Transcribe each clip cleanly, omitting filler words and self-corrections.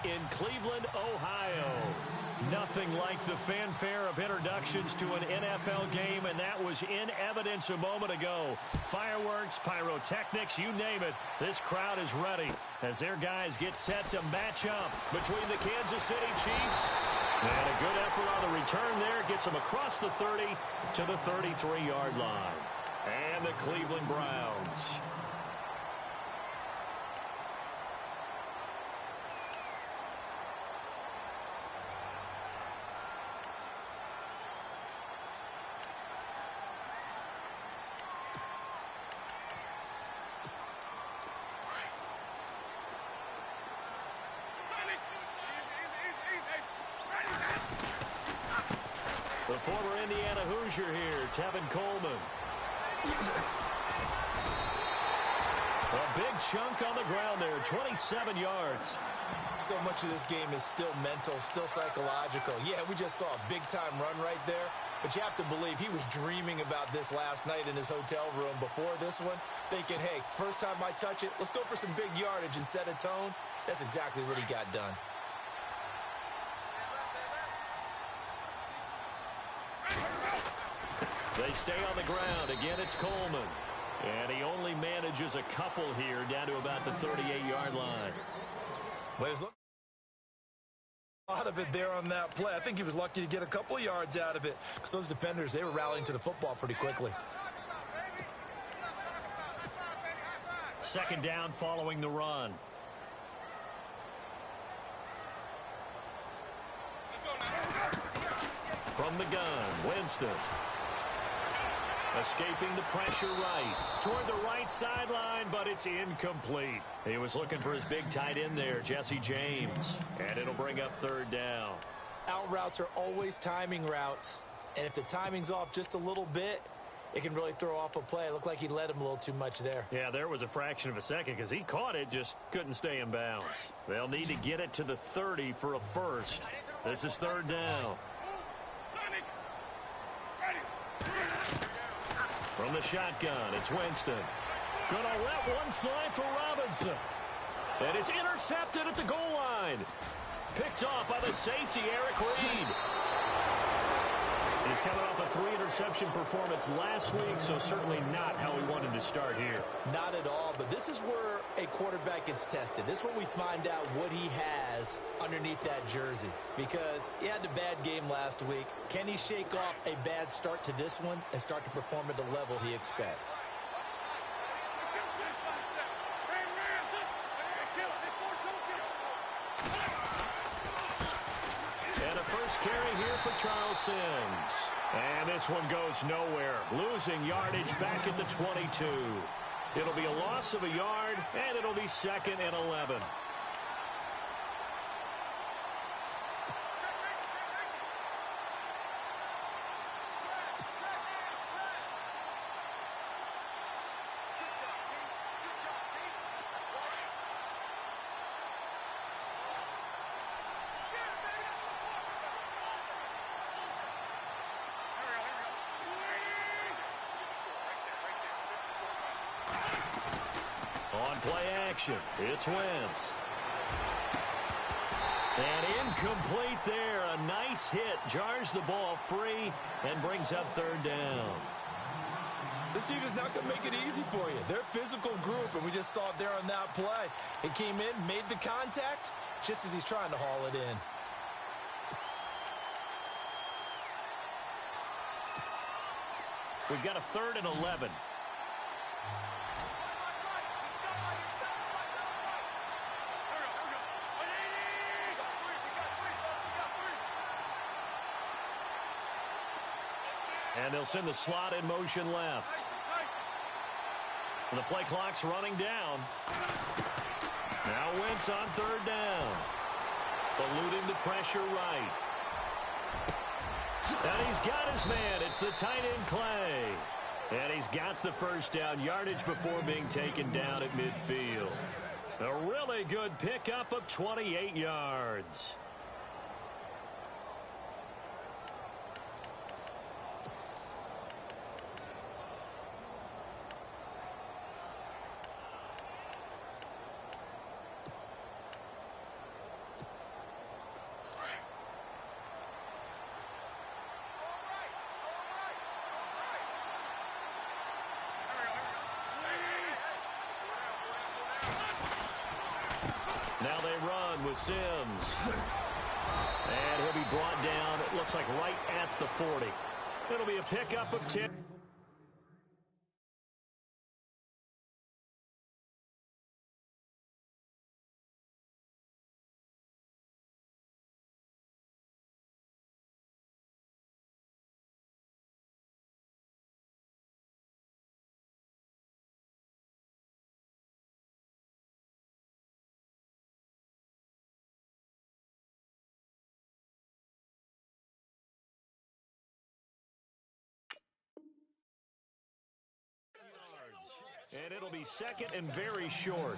in Cleveland, Ohio. Nothing like the fanfare of introductions to an NFL game, and that was in evidence a moment ago. Fireworks, pyrotechnics, you name it. This crowd is ready as their guys get set to match up between the Kansas City Chiefs. And a good effort on the return there gets them across the 30 to the 33-yard line. And the Cleveland Browns. The former Indiana Hoosier here, Tevin Coleman. A big chunk on the ground there, 27 yards. So much of this game is still mental, still psychological. Yeah, we just saw a big-time run right there, but you have to believe he was dreaming about this last night in his hotel room before this one, thinking, hey, first time I touch it, let's go for some big yardage and set a tone. That's exactly what he got done. They stay on the ground. Again, it's Coleman. And he only manages a couple here down to about the 38-yard line. Well, there's a lot of it there on that play. I think he was lucky to get a couple of yards out of it because those defenders, they were rallying to the football pretty quickly. Second down following the run. From the gun, Winston. Escaping the pressure right. Toward the right sideline, but it's incomplete. He was looking for his big tight end there, Jesse James. And it'll bring up third down. Out routes are always timing routes. And if the timing's off just a little bit, it can really throw off a play. It looked like he led him a little too much there. Yeah, there was a fraction of a second because he caught it, just couldn't stay in bounds. They'll need to get it to the 30 for a first. This is third down. From the shotgun, it's Winston. Gonna let one fly for Robinson. And it's intercepted at the goal line. Picked off by the safety, Eric Reed. He's coming off a 3-interception performance last week, so certainly not how he wanted to start here. Not at all, but this is where a quarterback gets tested. This is where we find out what he has underneath that jersey. Because he had a bad game last week. Can he shake off a bad start to this one and start to perform at the level he expects? And a first carry here for Charles Sims. And this one goes nowhere. Losing yardage back at the 22. It'll be a loss of a yard, and it'll be 2nd and 11. On play action, it's Wentz. And incomplete there. A nice hit. Jars the ball free and brings up third down. This team is not going to make it easy for you. They're a physical group, and we just saw it there on that play. It came in, made the contact, just as he's trying to haul it in. We've got a 3rd and 11. And they'll send the slot in motion left. And the play clock's running down. Now Wentz on third down. Eluding the pressure right. And he's got his man. It's the tight end Clay. And he's got the first down yardage before being taken down at midfield. A really good pickup of 28 yards. Now they run with Sims. And he'll be brought down, it looks like right at the 40. It'll be a pickup of 10. And it'll be second and very short.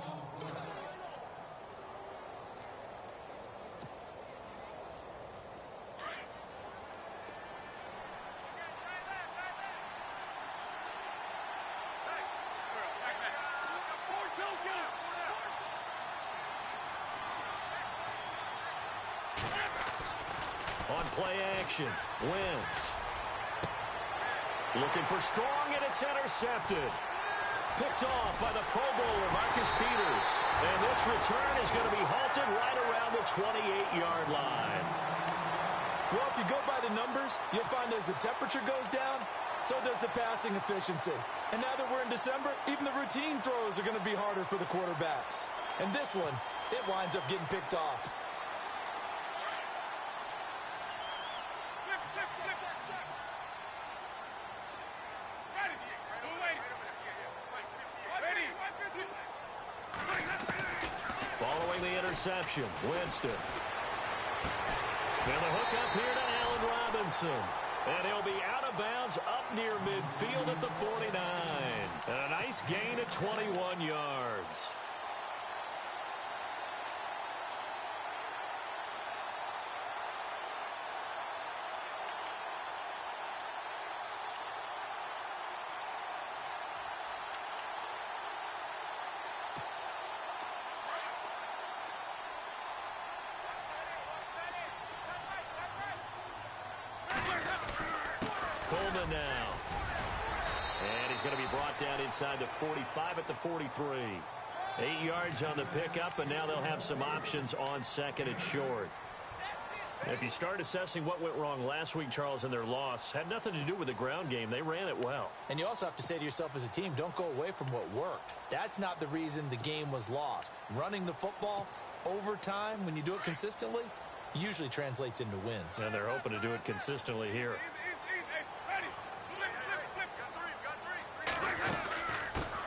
On play action, Wentz. Looking for strong, and it's intercepted. Picked off by the Pro Bowler, Marcus Peters. And this return is going to be halted right around the 28-yard line. Well, if you go by the numbers, you'll find as the temperature goes down, so does the passing efficiency. And now that we're in December, even the routine throws are going to be harder for the quarterbacks. And this one, it winds up getting picked off. Following the interception, Winston. And the hook up here to Allen Robinson. And he'll be out of bounds up near midfield at the 49. And a nice gain at 21 yards. Coleman now. And he's going to be brought down inside the 45 at the 43. 8 yards on the pickup, and now they'll have some options on second and short. If you start assessing what went wrong last week, Charles, in their loss, had nothing to do with the ground game. They ran it well. And you also have to say to yourself as a team, don't go away from what worked. That's not the reason the game was lost. Running the football over time, when you do it consistently, usually translates into wins. And they're hoping to do it consistently here.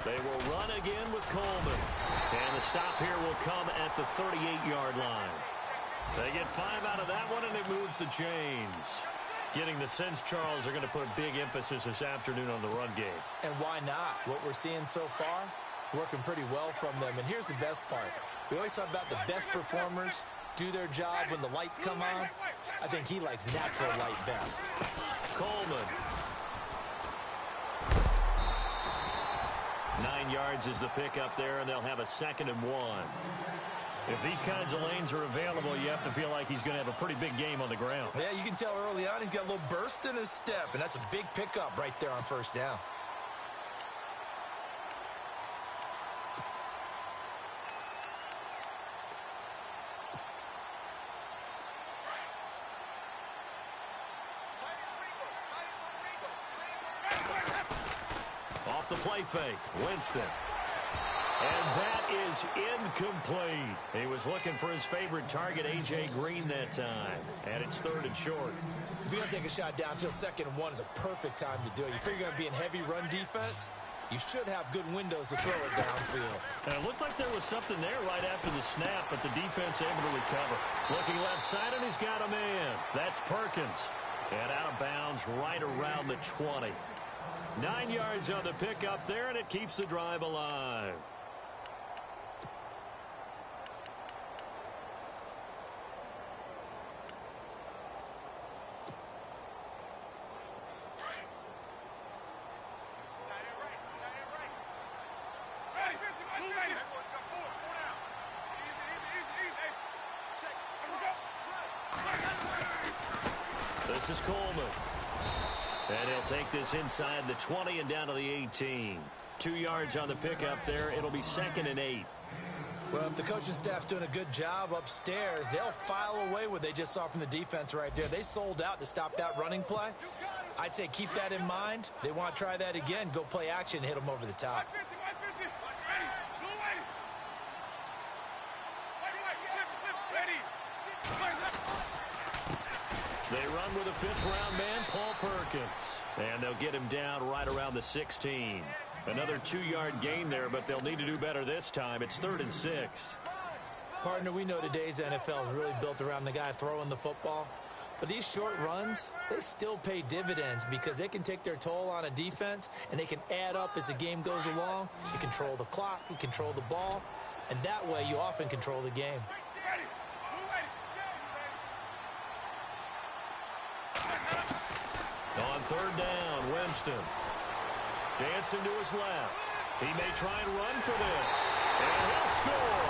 They will run again with Coleman. And the stop here will come at the 38-yard line. They get 5 out of that one, and it moves the chains. Getting the sense, Charles, are going to put a big emphasis this afternoon on the run game. And why not? What we're seeing so far, working pretty well from them. And here's the best part. We always talk about the best performers do their job when the lights come on. I think he likes natural light best. Coleman. 9 yards is the pickup there, and they'll have a 2nd and 1. If these kinds of lanes are available, you have to feel like he's going to have a pretty big game on the ground. Yeah, you can tell early on he's got a little burst in his step, and that's a big pickup right there on first down. Off the play fake, Winston. And that is incomplete. He was looking for his favorite target, A.J. Green, that time. And it's 3rd and short. If you're going to take a shot downfield, 2nd and 1 is a perfect time to do it. You figure you're going to be in heavy run defense, you should have good windows to throw it downfield. And it looked like there was something there right after the snap, but the defense able to recover. Looking left side, and he's got a man. That's Perkins. And out of bounds right around the 20. 9 yards on the pickup there, and it keeps the drive alive. This is Coleman. And he'll take this inside the 20 and down to the 18. 2 yards on the pickup there. It'll be 2nd and 8. Well, if the coaching staff's doing a good job upstairs, they'll file away what they just saw from the defense right there. They sold out to stop that running play. I'd say keep that in mind. They want to try that again. Go play action and hit them over the top. They run with a fifth-round man, Paul Perkins. And they'll get him down right around the 16. Another 2-yard gain there, but they'll need to do better this time. It's 3rd and 6. Partner, we know today's NFL is really built around the guy throwing the football. But these short runs, they still pay dividends because they can take their toll on a defense, and they can add up as the game goes along. You control the clock, you control the ball, and that way you often control the game. On 3rd down, Winston. Dancing to his left. He may try and run for this. And he'll score.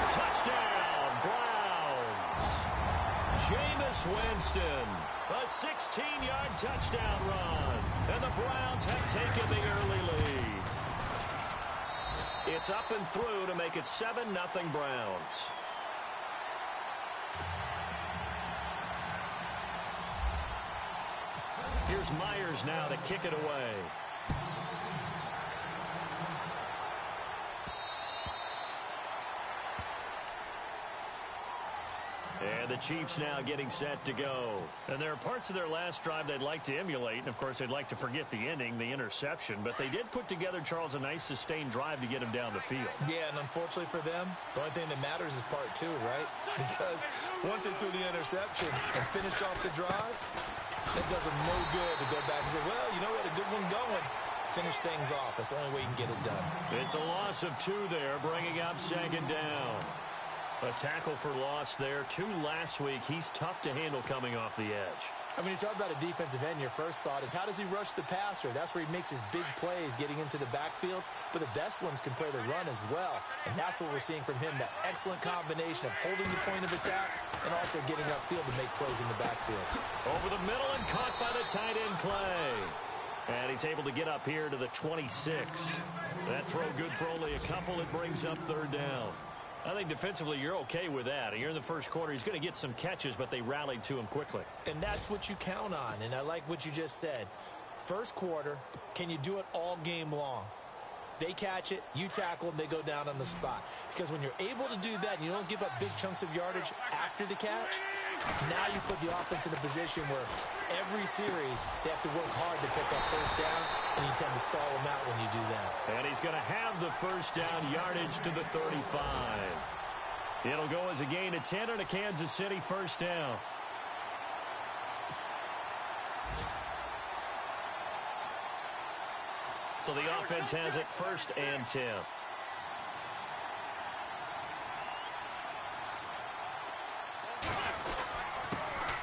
Touchdown, Browns. Jameis Winston. A 16-yard touchdown run. And the Browns have taken the early lead. It's up and through to make it 7-0 Browns. Here's Myers now to kick it away. And the Chiefs now getting set to go. And there are parts of their last drive they'd like to emulate. And, of course, they'd like to forget the ending, the interception. But they did put together, Charles, a nice sustained drive to get him down the field. Yeah, and unfortunately for them, the only thing that matters is part 2, right? Because once they threw the interception and finished off the drive, it does them no good to go back and say, well, you know what, a good one going. Finish things off. That's the only way you can get it done. It's a loss of 2 there, bringing up 2nd down. A tackle for loss there. 2 last week. He's tough to handle coming off the edge. I mean, you talk about a defensive end, your first thought is how does he rush the passer? That's where he makes his big plays getting into the backfield. But the best ones can play the run as well. And that's what we're seeing from him, that excellent combination of holding the point of attack and also getting upfield to make plays in the backfield. Over the middle and caught by the tight end Clay. And he's able to get up here to the 26. That throw good for only a couple. It brings up 3rd down. I think defensively you're okay with that. Here in the first quarter, he's going to get some catches, but they rallied to him quickly. And that's what you count on, and I like what you just said. First quarter, can you do it all game long? They catch it, you tackle them, they go down on the spot. Because when you're able to do that and you don't give up big chunks of yardage after the catch, now you put the offense in a position where every series they have to work hard to pick up first downs, and you tend to stall them out when you do that. And he's going to have the first down, yardage to the 35. It'll go as a gain of 10 and a Kansas City first down. So the offense has it 1st and 10.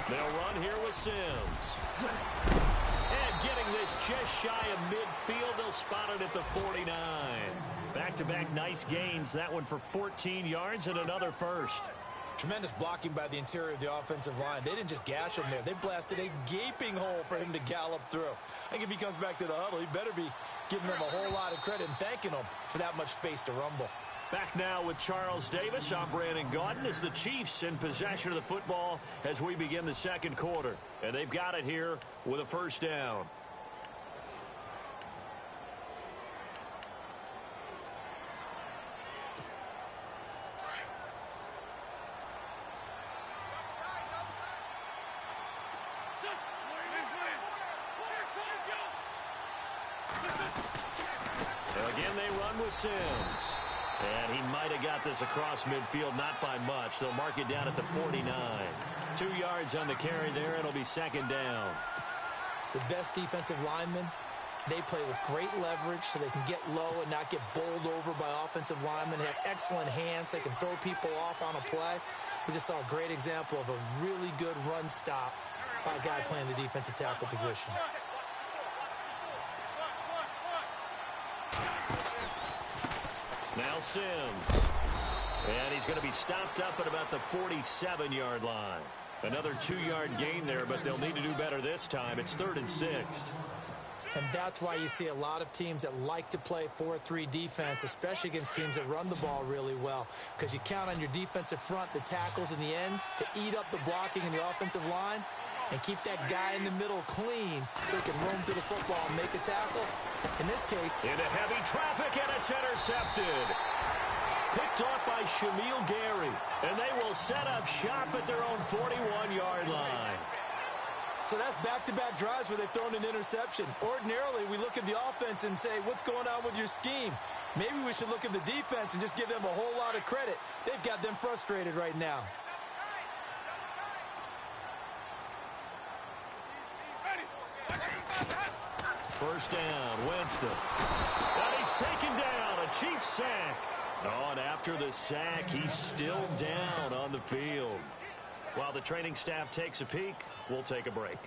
They'll run here with Sims. And getting this just shy of midfield, they'll spot it at the 49. Back-to-back nice gains. That one for 14 yards and another first. Tremendous blocking by the interior of the offensive line. They didn't just gash him there. They blasted a gaping hole for him to gallop through. I think if he comes back to the huddle, he better be giving them a whole lot of credit and thanking them for that much space to rumble. Back now with Charles Davis. I'm Brandon Gaudin. It's the Chiefs in possession of the football as we begin the second quarter. And they've got it here with a first down. Again, they run with Sims. And he might have got this across midfield, not by much. They'll mark it down at the 49. 2 yards on the carry there. It'll be 2nd down. The best defensive linemen, they play with great leverage so they can get low and not get bowled over by offensive linemen. They have excellent hands. They can throw people off on a play. We just saw a great example of a really good run stop by a guy playing the defensive tackle position. Now Sims. And he's going to be stopped up at about the 47-yard line. Another 2-yard gain there, but they'll need to do better this time. It's 3rd and 6. And that's why you see a lot of teams that like to play 4-3 defense, especially against teams that run the ball really well, because you count on your defensive front, the tackles and the ends, to eat up the blocking in the offensive line and keep that guy in the middle clean so he can roam through the football and make a tackle. In this case, into heavy traffic, and it's intercepted. Picked off by Shamil Gary, and they will set up shop at their own 41-yard line. So that's back-to-back drives where they've thrown an interception. Ordinarily, we look at the offense and say, what's going on with your scheme? Maybe we should look at the defense and just give them a whole lot of credit. They've got them frustrated right now. First down, Winston. And he's taken down, a Chiefs sack. Oh, and after the sack, he's still down on the field. While the training staff takes a peek, we'll take a break.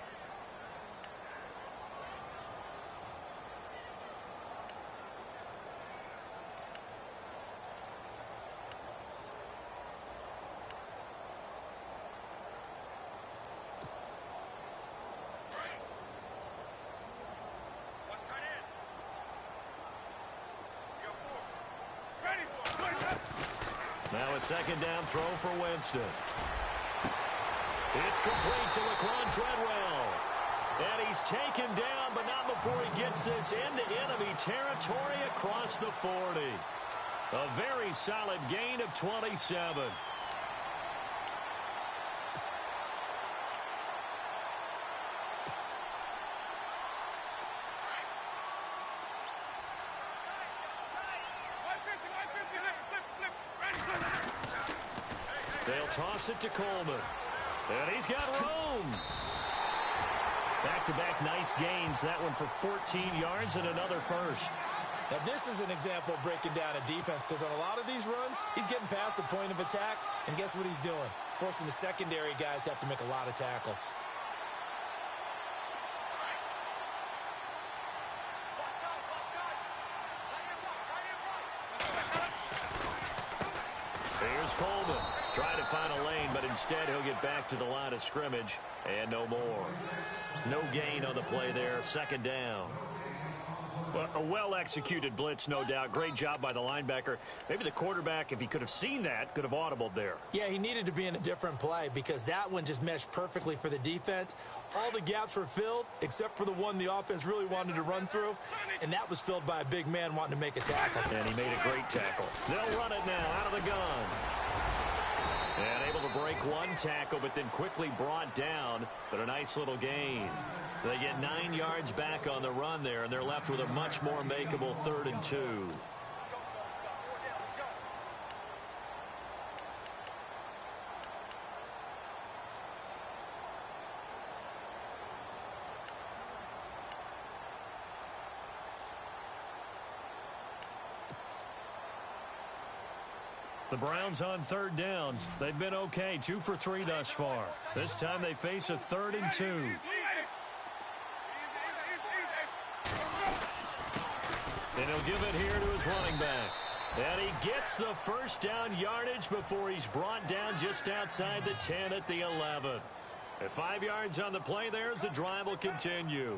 Now a second down throw for Winston. It's complete to Laquan Treadwell. And he's taken down, but not before he gets this into enemy territory across the 40. A very solid gain of 27. They'll toss it to Coleman. And he's got room. Back-to-back nice gains. That one for 14 yards and another first. Now, this is an example of breaking down a defense, because on a lot of these runs, he's getting past the point of attack, and guess what he's doing? Forcing the secondary guys to have to make a lot of tackles. Here's Coleman. Trying to find a lane, but instead he'll get back to the line of scrimmage, and no more. No gain on the play there. Second down. Well, a well-executed blitz, no doubt. Great job by the linebacker. Maybe the quarterback, if he could have seen that, could have audibled there. Yeah, he needed to be in a different play, because that one just meshed perfectly for the defense. All the gaps were filled, except for the one the offense really wanted to run through, and that was filled by a big man wanting to make a tackle. And he made a great tackle. They'll run it now out of the gun. And able to break one tackle, but then quickly brought down. But a nice little gain. They get 9 yards back on the run there, and they're left with a much more makeable 3rd and 2. The Browns on 3rd down. They've been okay, 2 for 3 thus far. This time they face a 3rd and 2. And he'll give it here to his running back. And he gets the first down yardage before he's brought down just outside the 10 at the 11. At 5 yards on the play there as the drive will continue.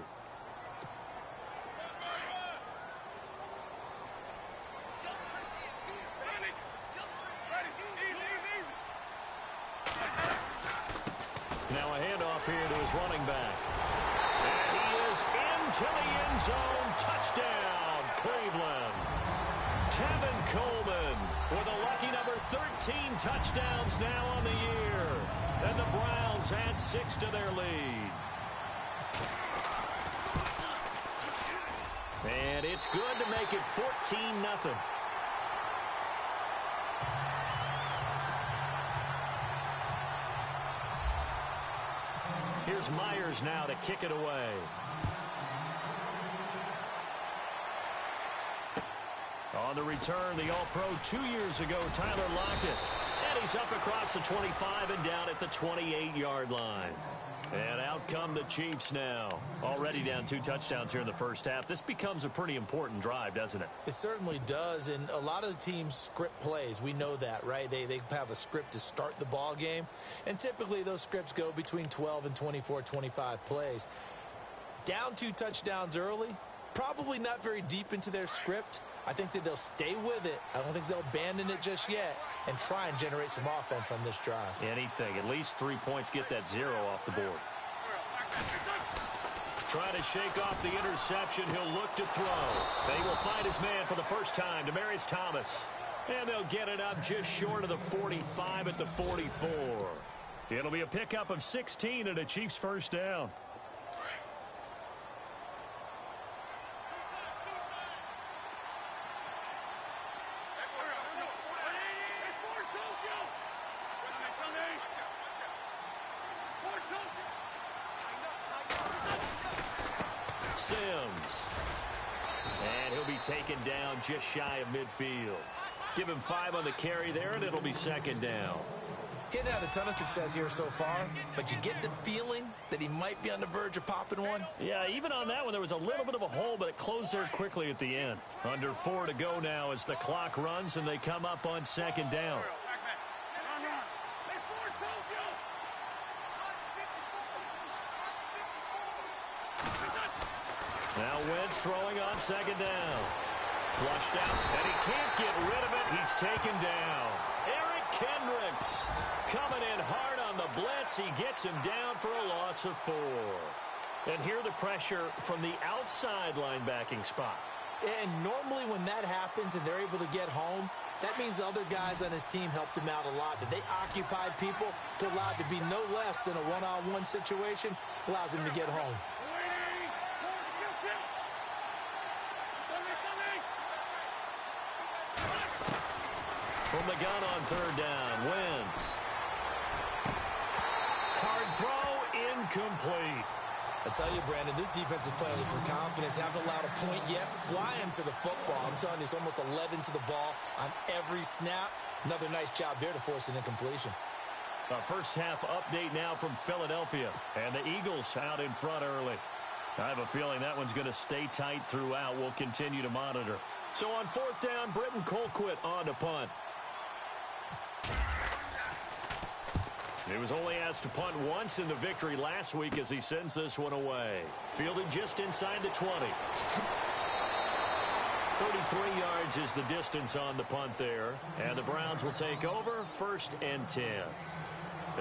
Now a handoff here to his running back. And he is into the end zone. Touchdown, Cleveland. Tevin Coleman with a lucky number 13 touchdowns now on the year. And the Browns add 6 to their lead. And it's good to make it 14-0. Here's Myers now to kick it away. On the return, the All-Pro 2 years ago, Tyler Lockett. And he's up across the 25 and down at the 28-yard line. And out come the Chiefs now. Already down 2 touchdowns here in the first half. This becomes a pretty important drive, doesn't it? It certainly does, and a lot of the teams script plays. We know that, right? They have a script to start the ball game, and typically those scripts go between 12 and 24, 25 plays. Down 2 touchdowns early, probably not very deep into their script. I think that they'll stay with it. I don't think they'll abandon it just yet and try and generate some offense on this drive. Anything. At least 3 points, get that 0 off the board. Trying to shake off the interception. He'll look to throw. They will find his man for the first time, Demaryius Thomas. And they'll get it up just short of the 45 at the 44. It'll be a pickup of 16 and a Chiefs first down. Sims. And he'll be taken down just shy of midfield. Give him 5 on the carry there, and it'll be second down. Getting had a ton of success here so far, but you get the feeling that he might be on the verge of popping one. Yeah, even on that one, there was a little bit of a hole, but it closed there quickly at the end. Under 4 to go now as the clock runs, and they come up on second down. Now Wentz throwing on second down. Flushed out, and he can't get rid of it. He's taken down. Eric Kendricks coming in hard on the blitz. He gets him down for a loss of 4. And here the pressure from the outside linebacking spot. And normally when that happens and they're able to get home, that means the other guys on his team helped him out a lot. That they occupied people to allow it to be no less than a one-on-one situation, allows him to get home. From the gun on third down, Wentz. Hard throw, incomplete. I tell you, Brandon, this defense is playing with some confidence. Haven't allowed a point yet. Flying to the football. I'm telling you, it's almost 11 to the ball on every snap. Another nice job there to force an incompletion. A first half update now from Philadelphia. And the Eagles out in front early. I have a feeling that one's going to stay tight throughout. We'll continue to monitor. So on fourth down, Britton Colquitt on to punt. He was only asked to punt once in the victory last week as he sends this one away. Fielded just inside the 20. 33 yards is the distance on the punt there. And the Browns will take over, 1st and 10.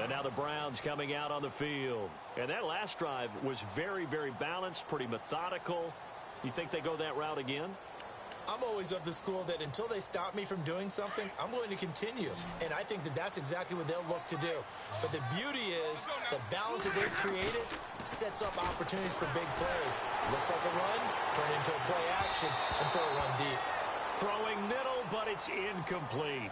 And now the Browns coming out on the field. And that last drive was very, very balanced, pretty methodical. You think they go that route again? I'm always of the school that until they stop me from doing something, I'm going to continue. And I think that that's exactly what they'll look to do. But the beauty is the balance that they've created sets up opportunities for big plays. Looks like a run, turn into a play action, and throw one deep. Throwing middle, but it's incomplete.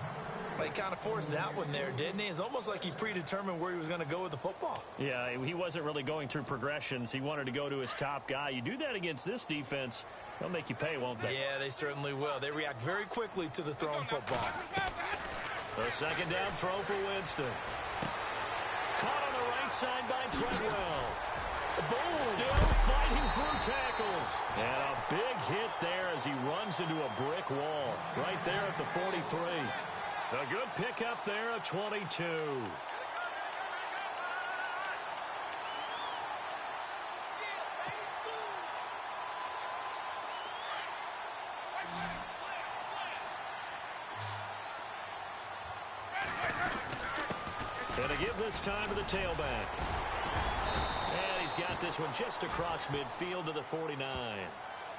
He kind of forced that one there, didn't he? It's almost like he predetermined where he was going to go with the football. Yeah, he wasn't really going through progressions. He wanted to go to his top guy. You do that against this defense, they'll make you pay, won't they? Yeah, they certainly will. They react very quickly to the thrown football. The second down throw for Winston. Caught on the right side by Treadwell. Boom! Still fighting through tackles. And a big hit there as he runs into a brick wall. Right there at the 43. A good pickup there at 22. And to give this time to the tailback. And he's got this one just across midfield to the 49.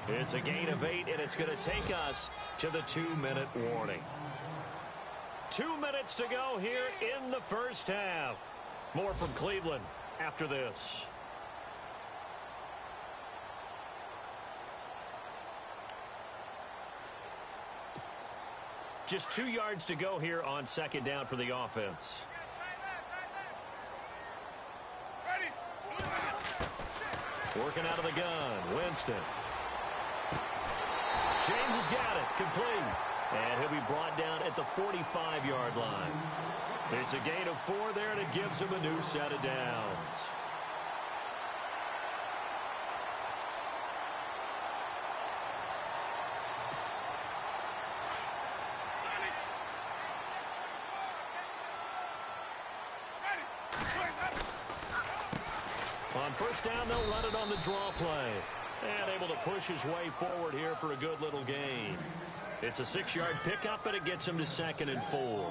It's a gain of 8, and it's going to take us to the 2-minute warning. 2 minutes to go here in the first half. More from Cleveland after this. Just 2 yards to go here on second down for the offense. Working out of the gun, Winston. James has got it, complete. And he'll be brought down at the 45-yard line. It's a gain of 4 there, and it gives him a new set of downs. On first down, they'll run it on the draw play. And able to push his way forward here for a good little gain. It's a 6-yard pickup, but it gets him to 2nd and 4.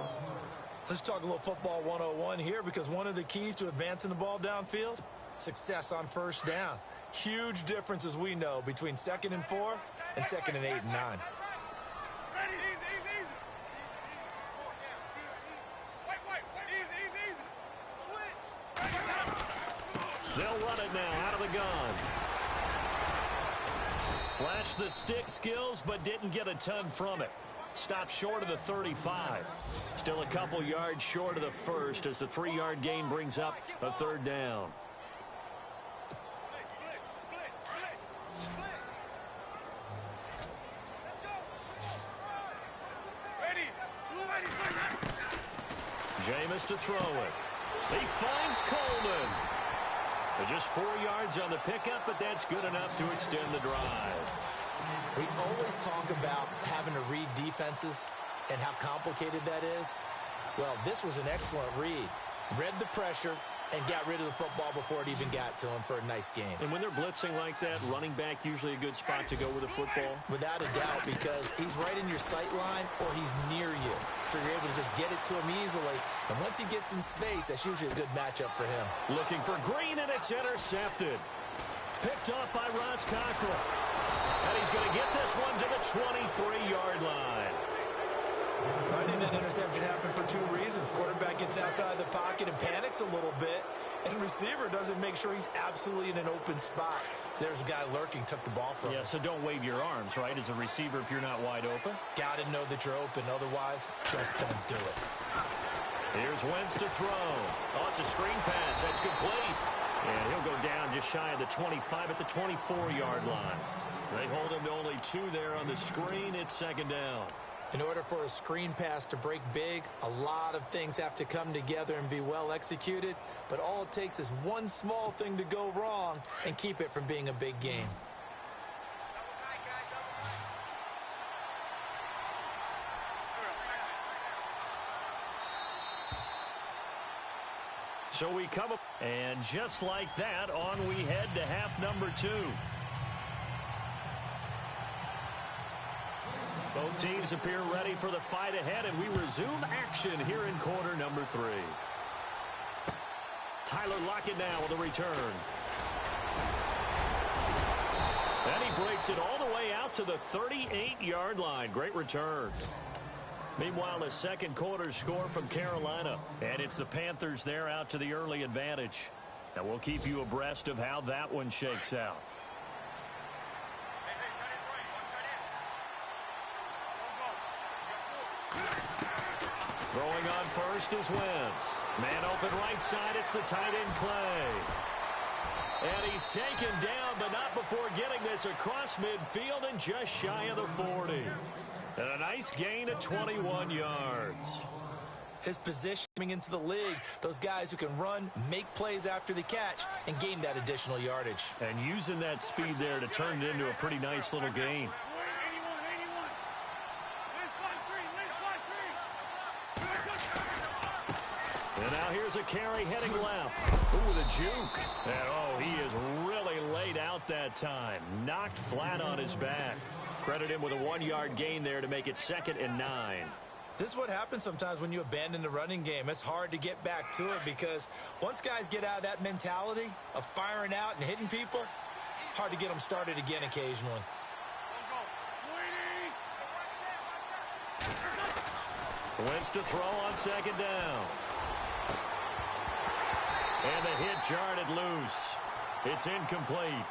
Let's talk a little football 101 here, because one of the keys to advancing the ball downfield, success on first down. Huge difference, as we know, between 2nd and 4 and 2nd and 8 and 9. They'll run it now out of the gun. Flashed the stick skills, but didn't get a ton from it. Stopped short of the 35. Still a couple yards short of the first as the 3-yard gain brings up a 3rd down. Jameis to throw it. He finds Coleman. Just 4 yards on the pickup, but that's good enough to extend the drive. We always talk about having to read defenses and how complicated that is. Well, this was an excellent read. Read the pressure and got rid of the football before it even got to him for a nice game. And when they're blitzing like that, running back usually a good spot to go with a football? Without a doubt, because he's right in your sight line or he's near you. So you're able to just get it to him easily. And once he gets in space, that's usually a good matchup for him. Looking for Green, and it's intercepted. Picked up by Ross Cockrell. And he's going to get this one to the 23-yard line. I think that interception happened for 2 reasons. Quarterback gets outside the pocket and panics a little bit, and receiver doesn't make sure he's absolutely in an open spot. So there's a guy lurking, took the ball from him. Yeah, so don't wave your arms, right, as a receiver if you're not wide open. Got to know that you're open, otherwise just don't do it. Here's Wentz to throw. Oh, it's a screen pass. That's complete. And he'll go down just shy of the 25 at the 24-yard line. They hold him to only 2 there on the screen. It's 2nd down. In order for a screen pass to break big, a lot of things have to come together and be well executed. But all it takes is one small thing to go wrong and keep it from being a big game. So we come up, and just like that, on we head to half number 2. Both teams appear ready for the fight ahead, and we resume action here in quarter number 3. Tyler Lockett now with a return. And he breaks it all the way out to the 38-yard line. Great return. Meanwhile, a second quarter score from Carolina, and it's the Panthers there out to the early advantage. And we'll keep you abreast of how that one shakes out. Throwing on first is Wentz. Man open right side, it's the tight end Clay. And he's taken down, but not before getting this across midfield and just shy of the 40. And a nice gain of 21 yards. His positioning into the league, those guys who can run, make plays after the catch, and gain that additional yardage. And using that speed there to turn it into a pretty nice little gain. And now here's a carry heading left. Ooh, the juke. And oh, he is really laid out that time. Knocked flat on his back. Credit him with a 1-yard gain there to make it 2nd and 9. This is what happens sometimes when you abandon the running game. It's hard to get back to it because once guys get out of that mentality of firing out and hitting people, hard to get them started again occasionally. Wentz to throw on 2nd down. And the hit jarred it loose. It's incomplete.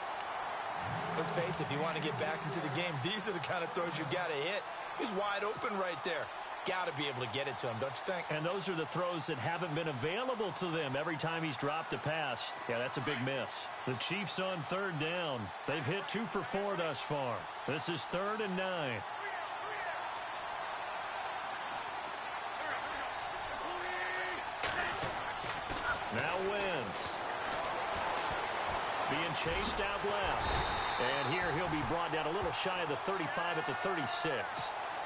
Let's face it, if you want to get back into the game, these are the kind of throws you got to hit. He's wide open right there. Got to be able to get it to him, don't you think? And those are the throws that haven't been available to them every time he's dropped a pass. Yeah, that's a big miss. The Chiefs on 3rd down. They've hit 2 for 4 thus far. This is 3rd and 9. Now Wentz. Being chased out left. And here he'll be brought down a little shy of the 35 at the 36.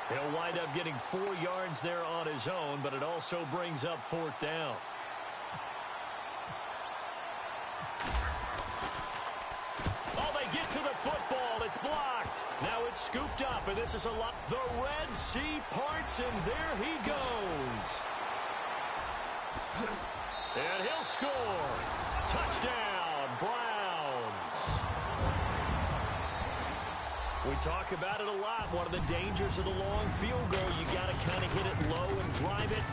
He'll wind up getting 4 yards there on his own, but it also brings up 4th down. get to the football. It's blocked. Now it's scooped up, and this is a lot. The Red Sea parts, and there he goes. And he'll score. Touchdown, Browns. We talk about it a lot. One of the dangers of the long field goal, you got to kind of hit it low and drive it.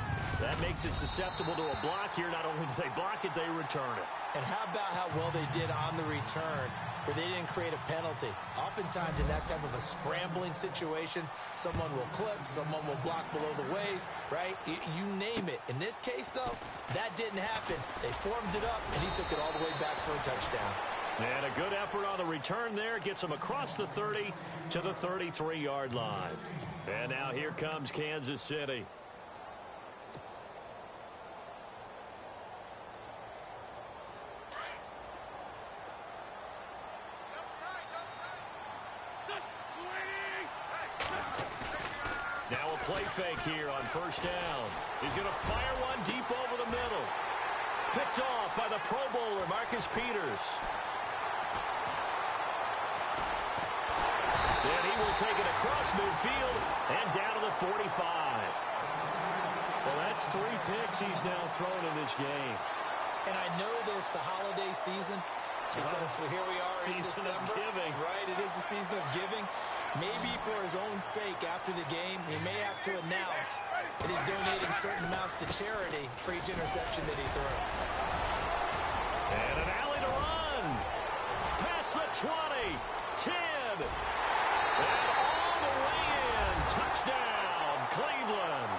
That makes it susceptible to a block here. Not only do they block it, they return it. And how about how well they did on the return, where they didn't create a penalty. Oftentimes in that type of a scrambling situation, someone will clip, someone will block below the waist, right? You name it. In this case, though, that didn't happen. They formed it up, and he took it all the way back for a touchdown. And a good effort on the return there. Gets him across the 30 to the 33-yard line. And now here comes Kansas City. Now a play fake here on first down. He's going to fire one deep over the middle. Picked off by the Pro Bowler, Marcus Peters. And he will take it across midfield and down to the 45. Well, that's 3 picks he's now thrown in this game. And I know this, the holiday season, because here we are in December. Season of giving. Right, it is the season of giving. Maybe for his own sake after the game, he may have to announce that he's donating certain amounts to charity for each interception that he threw. And an alley to run. Past the 20, 10. And all the way in. Touchdown, Cleveland.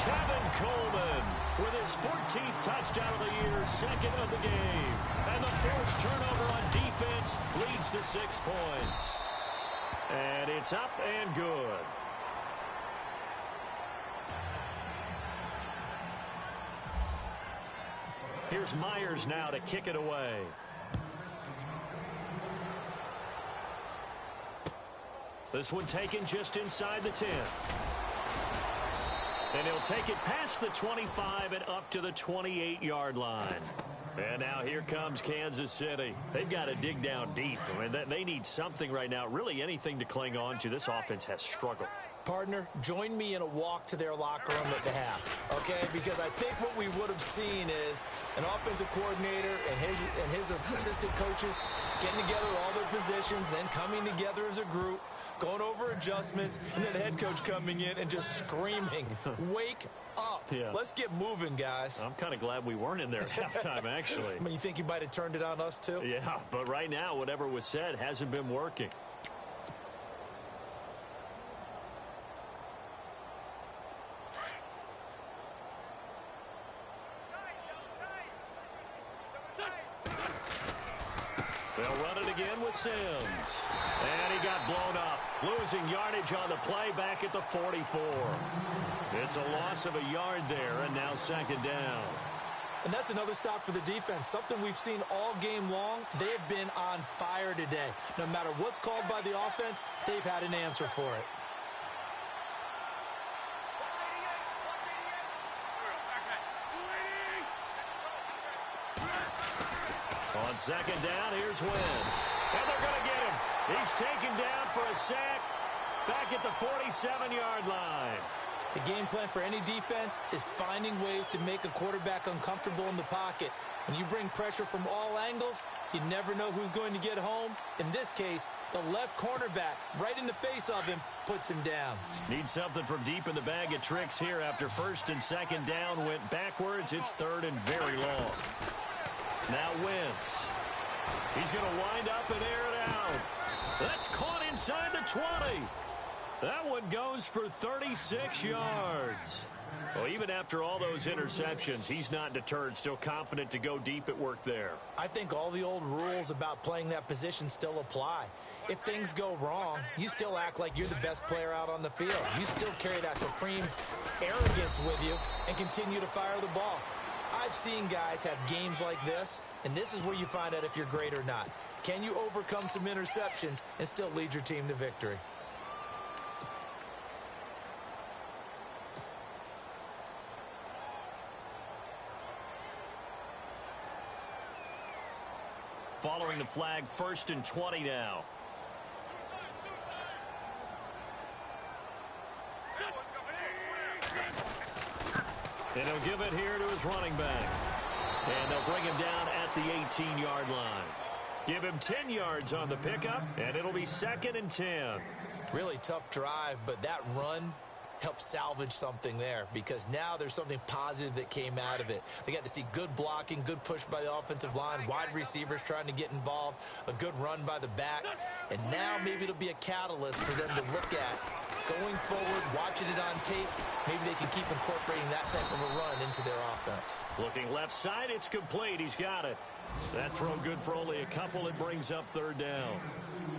Tevin Coleman with his 14th touchdown of the year, second of the game. And the forced turnover on defense leads to 6 points. And it's up and good. Here's Myers now to kick it away. This one taken just inside the 10. And he'll take it past the 25 and up to the 28-yard line. And now here comes Kansas City. They've got to dig down deep. I mean, they need something right now, really anything to cling on to. This offense has struggled. Partner, join me in a walk to their locker room at the half, okay? Because I think what we would have seen is an offensive coordinator and his assistant coaches getting together all their positions, then coming together as a group, going over adjustments, and then the head coach coming in and just screaming, wake up. Yeah. Let's get moving, guys. I'm kind of glad we weren't in there at halftime, actually. I mean, you think you might have turned it on us, too? Yeah, but right now, whatever was said hasn't been working. They'll run it again with Sims. And he got blown up. Losing yardage on the play back at the 44. It's a loss of a yard there, and now second down. And that's another stop for the defense. Something we've seen all game long. They have been on fire today. No matter what's called by the offense, they've had an answer for it. On second down, here's Wentz. And they're going to get him. He's taken down for a sack back at the 47-yard line. The game plan for any defense is finding ways to make a quarterback uncomfortable in the pocket. When you bring pressure from all angles, you never know who's going to get home. In this case, the left cornerback, right in the face of him, puts him down. Needs something from deep in the bag of tricks here after first and second down went backwards. It's third and very long. Now Wentz. He's going to wind up and air it out. That's caught inside the 20. That one goes for 36 yards. Well, even after all those interceptions, he's not deterred, still confident to go deep at work there. I think all the old rules about playing that position still apply. If things go wrong, you still act like you're the best player out on the field. You still carry that supreme arrogance with you and continue to fire the ball. I've seen guys have games like this, and this is where you find out if you're great or not. Can you overcome some interceptions and still lead your team to victory? Following the flag, 1st and 20 now. And he'll give it here to his running back. And they'll bring him down at the 18-yard line. Give him 10 yards on the pickup, and it'll be 2nd and 10. Really tough drive, but that run helped salvage something there because now there's something positive that came out of it. They got to see good blocking, good push by the offensive line, wide receivers trying to get involved, a good run by the back, and now maybe it'll be a catalyst for them to look at going forward, watching it on tape. Maybe they can keep incorporating that type of a run into their offense. Looking left side, it's complete. He's got it. That throw good for only a couple. It brings up 3rd down.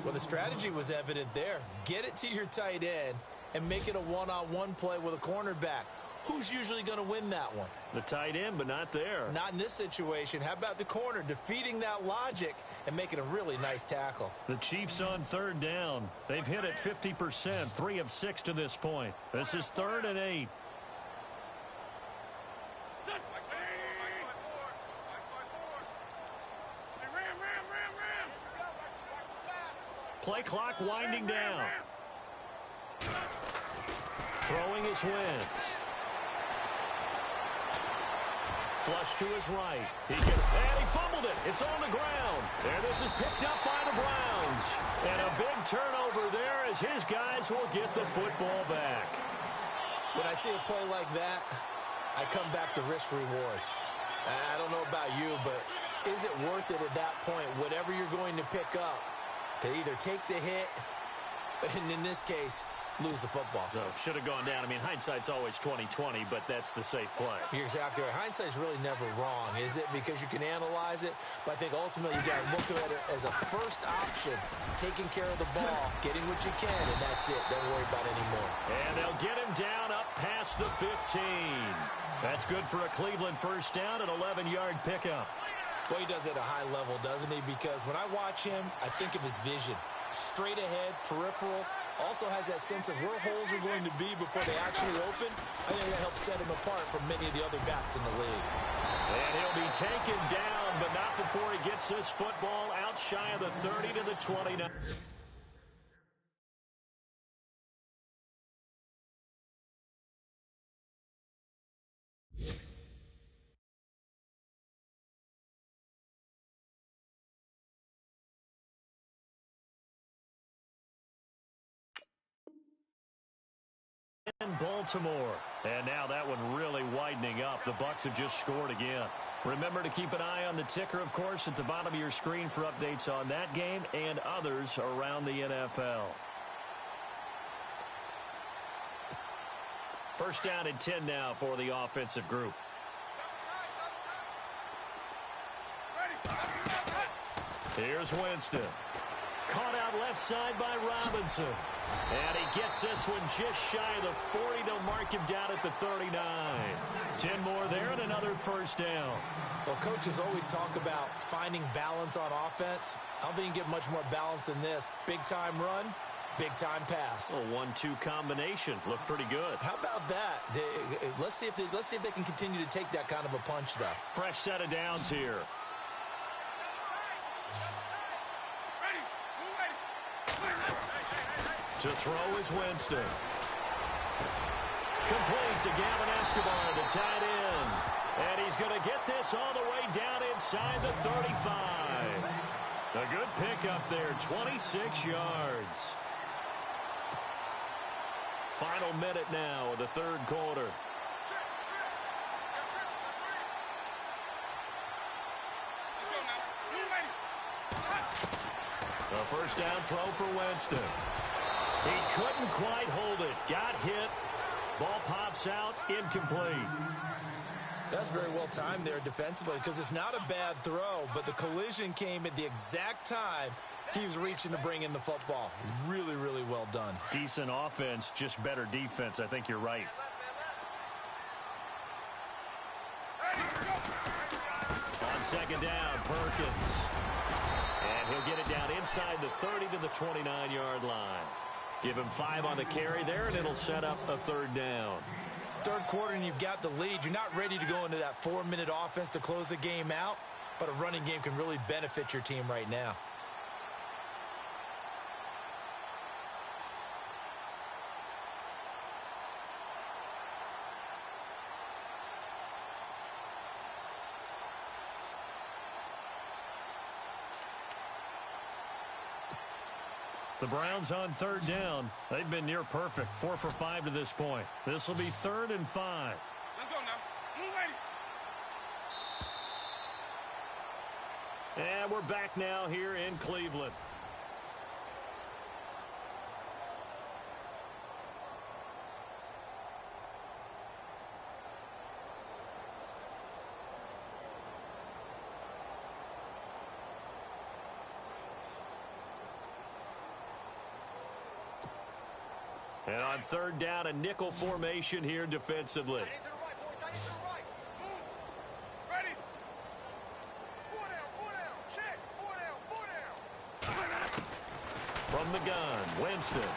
Well, the strategy was evident there. Get it to your tight end and make it a one-on-one play with a cornerback. Who's usually going to win that one? The tight end, but not there. Not in this situation. How about the corner defeating that logic and making a really nice tackle? The Chiefs on 3rd down. They've hit it 50%, 3 of 6 to this point. This is 3rd and 8. Play clock winding down. Throwing is Wentz. Flush to his right. And he fumbled it. It's on the ground. And this is picked up by the Browns. And a big turnover there as his guys will get the football back. When I see a play like that, I come back to risk reward. I don't know about you, but is it worth it at that point, whatever you're going to pick up, to either take the hit, and in this case, lose the football? So should have gone down. I mean, hindsight's always 20/20, but that's the safe play. You're exactly right. Hindsight's really never wrong, is it? Because you can analyze it, but I think ultimately you got to look at it as a first option, taking care of the ball, getting what you can, and that's it. Don't worry about it anymore. And they'll get him down up past the 15. That's good for a Cleveland 1st down, an 11-yard pickup. Well, he does it at a high level, doesn't he? Because when I watch him, I think of his vision. Straight ahead, peripheral. Also has that sense of where holes are going to be before they actually open. I think that helps set him apart from many of the other backs in the league. And he'll be taken down, but not before he gets this football out shy of the 30 to the 29. In Baltimore. And now that one really widening up. The Bucs have just scored again. Remember to keep an eye on the ticker, of course, at the bottom of your screen for updates on that game and others around the NFL. 1st down and 10 now for the offensive group. Here's Winston. Caught out left side by Robinson. And he gets this one just shy of the 40. They'll mark him down at the 39. 10 more there and another 1st down. Well, coaches always talk about finding balance on offense. I don't think you can get much more balance than this. Big-time run, big-time pass. A 1-2 combination. Looked pretty good. How about that? Let's see if they can continue to take that kind of a punch, though. Fresh set of downs here. To throw is Winston. Complete to Gavin Escobar, the tight end. And he's going to get this all the way down inside the 35. A good pickup there, 26 yards. Final minute now of the 3rd quarter. A 1st down throw for Winston. He couldn't quite hold it. Got hit. Ball pops out. Incomplete. That's very well timed there defensively because it's not a bad throw, but the collision came at the exact time he was reaching to bring in the football. Really, really well done. Decent offense, just better defense. I think you're right. On 2nd down, Perkins. And he'll get it down inside the 30 to the 29-yard line. Give him 5 on the carry there, and it'll set up a 3rd down. 3rd quarter, and you've got the lead. You're not ready to go into that 4-minute offense to close the game out. but a running game can really benefit your team right now. The Browns on third down. They've been near perfect. 4 for 5 to this point. This will be 3rd and 5. Let's go now. Move ready. And we're back now here in Cleveland. And on third down, a nickel formation here defensively. Tight end to the right, boy. Tight end to the right. Move. Ready. 4 down. Check. 4 down. From the gun, Winston.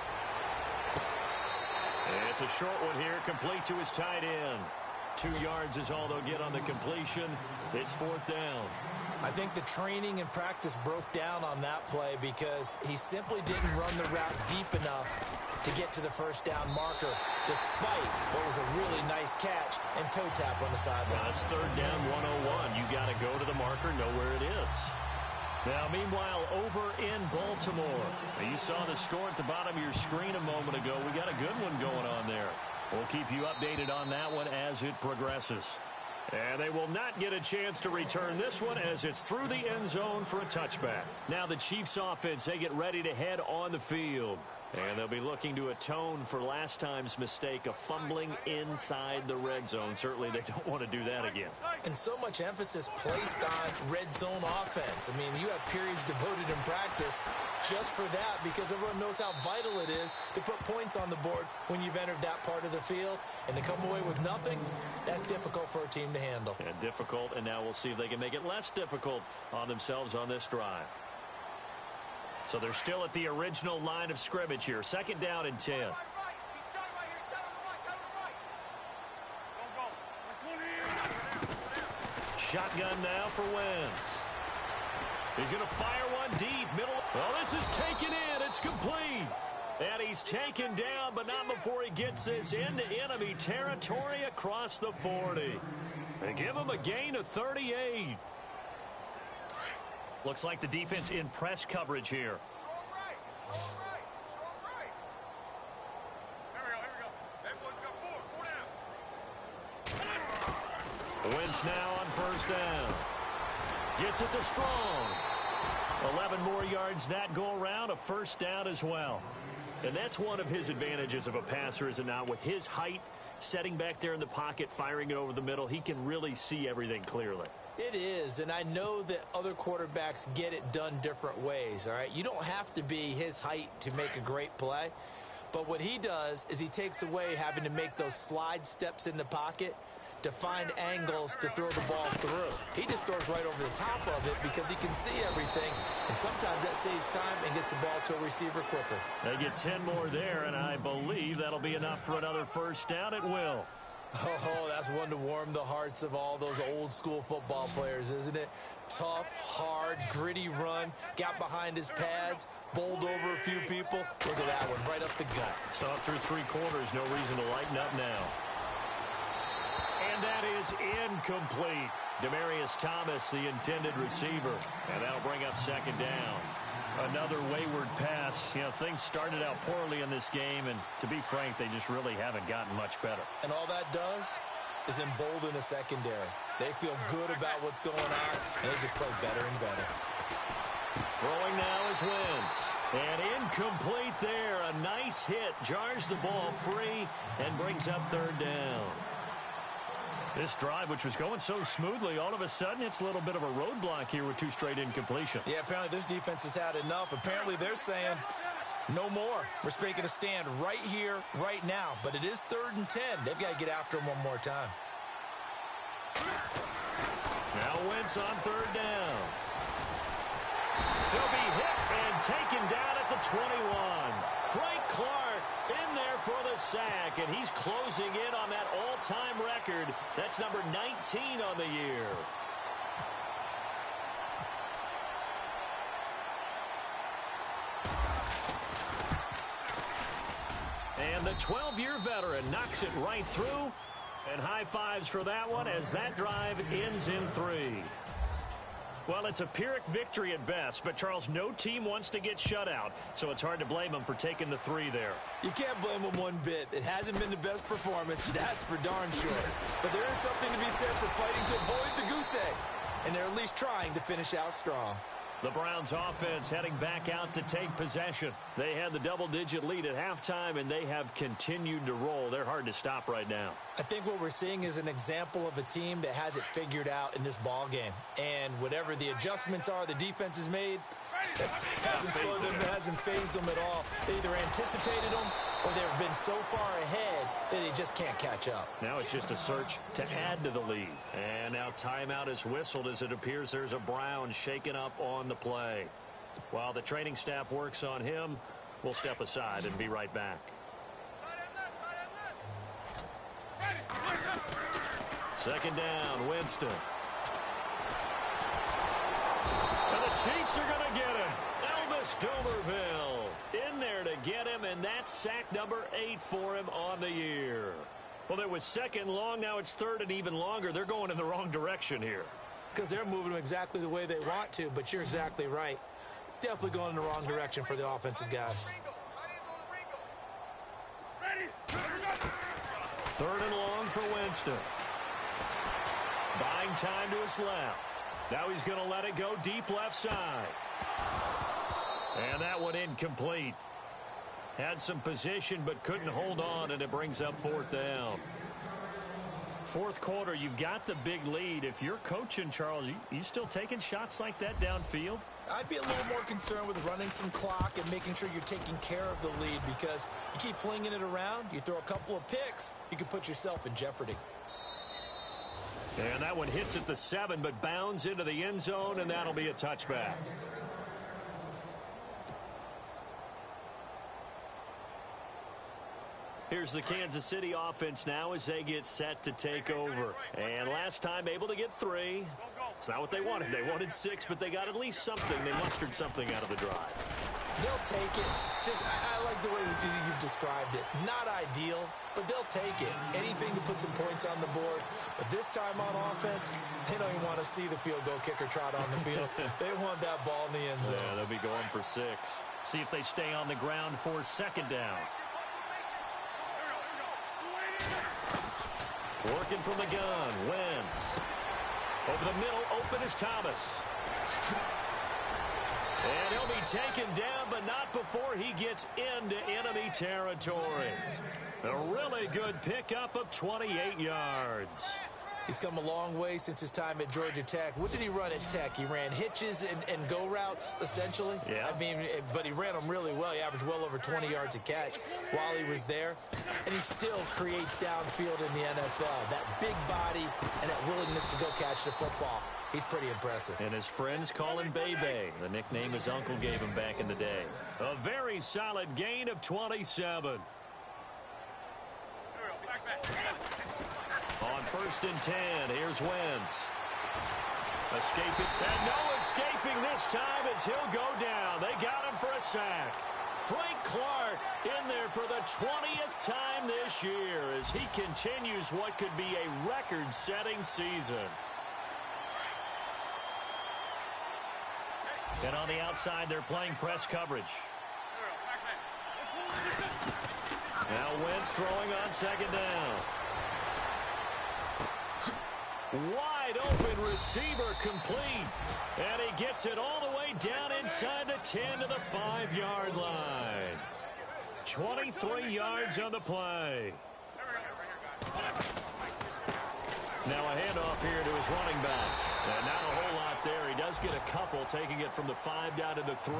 And it's a short one here, complete to his tight end. 2 yards is all they'll get on the completion. It's 4th down. I think the training and practice broke down on that play because he simply didn't run the route deep enough to get to the first down marker, despite what was a really nice catch and toe tap on the sideline. Well, it's 3rd down, 101. You got to go to the marker, know where it is. Now, meanwhile, over in Baltimore, you saw the score at the bottom of your screen a moment ago. We got a good one going on there. We'll keep you updated on that one as it progresses. And they will not get a chance to return this one as it's through the end zone for a touchback. Now the Chiefs offense, they get ready to head on the field. And they'll be looking to atone for last time's mistake of fumbling inside the red zone. Certainly they don't want to do that again. And so much emphasis placed on red zone offense. I mean, you have periods devoted in practice just for that because everyone knows how vital it is to put points on the board when you've entered that part of the field. And to come away with nothing, that's difficult for a team to handle. And difficult, and now we'll see if they can make it less difficult on themselves on this drive. So they're still at the original line of scrimmage here. 2nd down and 10. Shotgun now for Wentz. He's going to fire one deep. Middle. Oh, this is taken in. It's complete. And he's taken down, but not before he gets this into enemy territory across the 40. They give him a gain of 38. Looks like the defense in press coverage here. Strong right. Here we go. That boy's got 4 down. Wentz now on 1st down. Gets it to Strong. 11 more yards that go around, a 1st down as well. And that's one of his advantages of a passer, is it not? With his height, setting back there in the pocket, firing it over the middle, he can really see everything clearly. It is, and I know that other quarterbacks get it done different ways, all right? You don't have to be his height to make a great play, but what he does is he takes away having to make those slide steps in the pocket to find angles to throw the ball through. He just throws right over the top of it because he can see everything, and sometimes that saves time and gets the ball to a receiver quicker. They get 10 more there, and I believe that'll be enough for another 1st down. It will. Oh, that's one to warm the hearts of all those old school football players, isn't it? Tough, hard, gritty run, got behind his pads, bowled over a few people. Look at that one, right up the gut. Saw through 3 quarters, no reason to lighten up now. And that is incomplete. Demaryius Thomas, the intended receiver, and that'll bring up 2nd down. Another wayward pass. You know, things started out poorly in this game, and to be frank, they just really haven't gotten much better. And all that does is embolden a secondary. They feel good about what's going on, and they just play better and better. Throwing now is Wentz. And incomplete there. A nice hit. Jars the ball free and brings up 3rd down. This drive, which was going so smoothly, all of a sudden it's a little bit of a roadblock here with 2 straight incompletions. Yeah, apparently this defense has had enough. Apparently they're saying no more. We're making a stand right here, right now. But it is 3rd and 10. They've got to get after him one more time. Now Wentz on 3rd down. He'll be hit and taken down at the 21. Frank Clark in there for the sack, and he's closing in on that all-time record. That's number 19 on the year. And the 12-year veteran knocks it right through. And high fives for that one as that drive ends in 3. Well, it's a Pyrrhic victory at best, but, Charles, no team wants to get shut out, so it's hard to blame them for taking the 3 there. You can't blame them one bit. It hasn't been the best performance, that's for darn sure. But there is something to be said for fighting to avoid the goose egg, and they're at least trying to finish out strong. The Browns offense heading back out to take possession. They had the double-digit lead at halftime, and they have continued to roll. They're hard to stop right now. I think what we're seeing is an example of a team that has it figured out in this ball game. And whatever the adjustments are the defense has made, hasn't slowed them, hasn't phased them at all. They either anticipated them or they've been so far ahead that they just can't catch up. Now it's just a search to add to the lead. And now timeout is whistled as it appears there's a Brown shaken up on the play. While the training staff works on him, we'll step aside and be right back. Second down, Winston. And the Chiefs are going to get him. Elvis Dumervil in there to get him, and that's sack number 8 for him on the year. Well, it was second long. Now it's third and even longer. They're going in the wrong direction here. Because they're moving them exactly the way they want to, but you're exactly right. Definitely going in the wrong direction for the offensive guys. Third and long for Winston. Buying time to his left. Now he's going to let it go deep left side. And that one incomplete. Had some position but couldn't hold on, and it brings up fourth down. Fourth quarter, you've got the big lead. If you're coaching, Charles, you still taking shots like that downfield? I'd be a little more concerned with running some clock and making sure you're taking care of the lead, because you keep flinging it around, you throw a couple of picks, you can put yourself in jeopardy. And that one hits at the 7, but bounds into the end zone, and that'll be a touchback. Here's the Kansas City offense now as they get set to take over. And last time able to get 3. It's not what they wanted. They wanted 6, but they got at least something. They mustered something out of the drive. They'll take it. I like the way you've described it. Not ideal, but they'll take it. Anything to put some points on the board. But this time on offense, they don't even want to see the field goal kicker trot on the field. They want that ball in the end zone. Yeah, they'll be going for 6. See if they stay on the ground for second down. Working from the gun, Wentz. Over the middle, open is Thomas. And he'll be taken down, but not before he gets into enemy territory. A really good pickup of 28 yards. He's come a long way since his time at Georgia Tech. What did he run at Tech? He ran hitches and go routes, essentially. Yeah. I mean, but he ran them really well. He averaged well over 20 yards a catch while he was there. And he still creates downfield in the NFL. That big body and that willingness to go catch the football. He's pretty impressive. And his friends call him Bebe, the nickname his uncle gave him back in the day. A very solid gain of 27. On first and 10, here's Wentz. Escaping, and no escaping this time as he'll go down. They got him for a sack. Frank Clark in there for the 20th time this year as he continues what could be a record-setting season. And on the outside, they're playing press coverage. Now Wentz throwing on second down. Wide open receiver complete. And he gets it all the way down inside the 10 to the 5-yard line. 23 yards on the play. Now a handoff here to his running back. And not a whole lot there. He does get a couple, taking it from the 5 down to the 3.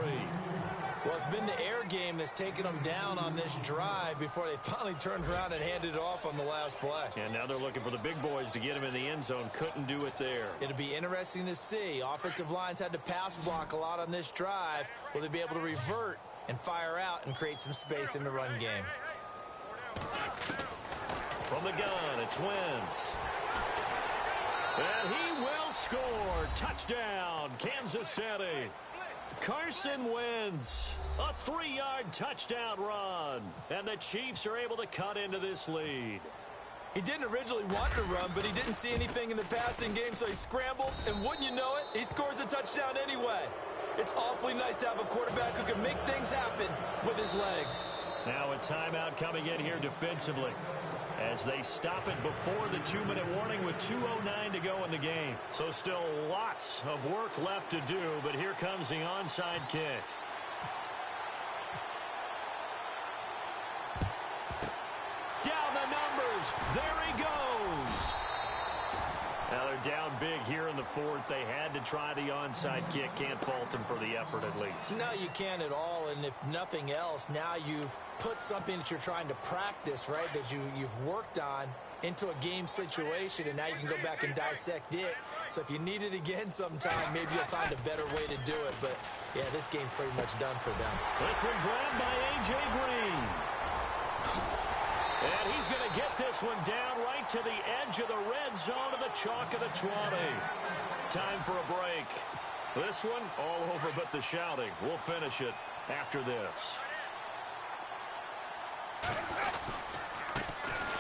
Well, it's been the air game that's taken them down on this drive before they finally turned around and handed it off on the last play. And now they're looking for the big boys to get him in the end zone. Couldn't do it there. It'll be interesting to see. Offensive lines had to pass block a lot on this drive. Will they be able to revert and fire out and create some space in the run game? From the gun, it's Wentz. And he will score. Touchdown, Kansas City. Carson Wentz, a 3-yard touchdown run. And the Chiefs are able to cut into this lead. He didn't originally want to run, but he didn't see anything in the passing game, so he scrambled, and wouldn't you know it, he scores a touchdown anyway. It's awfully nice to have a quarterback who can make things happen with his legs. Now a timeout coming in here defensively as they stop it before the 2-minute warning with 2:09 to go in the game. So still lots of work left to do, but here comes the onside kick. Down the numbers. There he goes. Now they're down big here in the fourth. They had to try the onside kick. Can't fault them for the effort at least. No, you can't at all, and if nothing else, now you've put something that you're trying to practice, right, that you've worked on into a game situation, and now you can go back and dissect it. So if you need it again sometime, maybe you'll find a better way to do it. But, yeah, this game's pretty much done for them. This one grabbed by A.J. Green. And he's going to get this one down right to the edge of the red zone of the chalk of the 20. Time for a break. This one all over but the shouting. We'll finish it after this.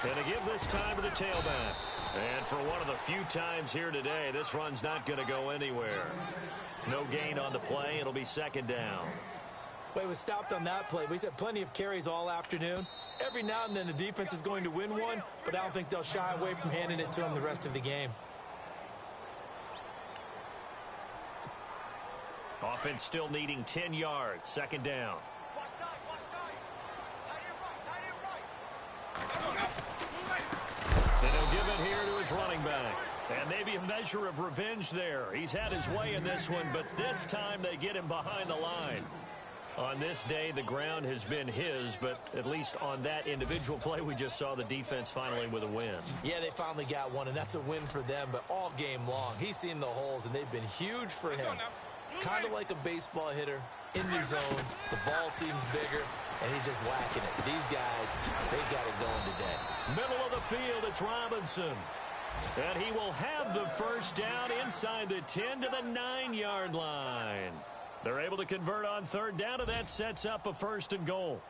And to give this time to the tailback. And for one of the few times here today, this run's not going to go anywhere. No gain on the play. It'll be second down. Well, he was stopped on that play, but he's had plenty of carries all afternoon. Every now and then the defense is going to win one, but I don't think they'll shy away from handing it to him the rest of the game. Offense still needing 10 yards. Second down. Watch time, watch time. Tight it right. And he'll give it here to his running back. And maybe a measure of revenge there. He's had his way in this one, but this time they get him behind the line. On this day, the ground has been his, but at least on that individual play, we just saw the defense finally with a win. Yeah, they finally got one, and that's a win for them, but all game long, he's seen the holes, and they've been huge for him. Kind of like a baseball hitter in the zone. The ball seems bigger, and he's just whacking it. These guys, they got it going today. Middle of the field, it's Robinson. And he will have the first down inside the 10 to the 9-yard line. They're able to convert on third down, and that sets up a first and goal.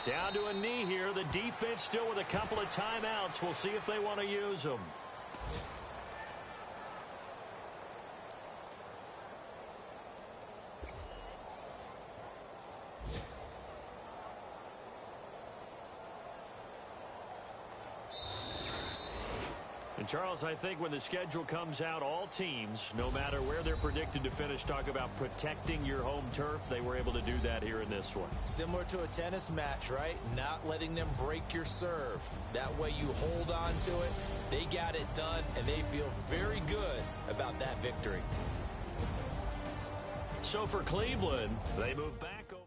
Down to a knee here. The defense still with a couple of timeouts. We'll see if they want to use them. And Charles, I think when the schedule comes out, all teams, no matter where they're predicted to finish, talk about protecting your home turf. They were able to do that here in this one. Similar to a tennis match, right? Not letting them break your serve. That way you hold on to it. They got it done, and they feel very good about that victory. So for Cleveland, they move back over.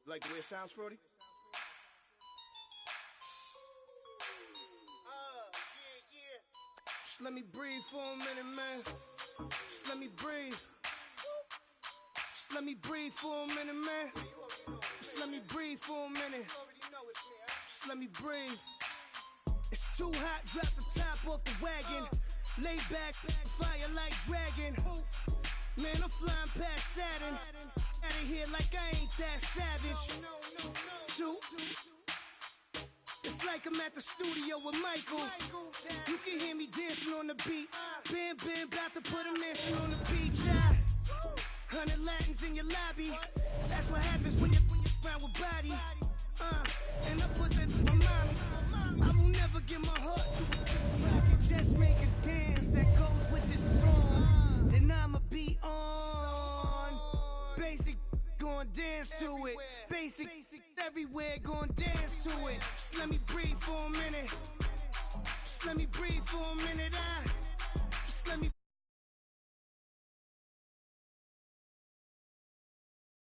Like the way it sounds, Frody? Just let me breathe for a minute, man. Just let me breathe. Just let me breathe for a minute, man. Just let me breathe for a minute. Just let me breathe. It's too hot, drop the top off the wagon. Lay back, fire like dragon. Man, I'm flying past Saturn. Out of here like I ain't that savage. Two. It's like I'm at the studio with Michael. You can hear me dancing on the beat. Bam, bam, about to put a mansion on the beach. 100 Latins in your lobby. That's what happens when you're around with body. And I put that to my mommy. I will never give my heart to a rocket. Just make a dance that goes with this song. Then I'ma be on. Basic, gon' dance to it. Basic, everywhere, gon' dance to it. Just let me breathe for a minute. Just let me breathe for a minute. Just let me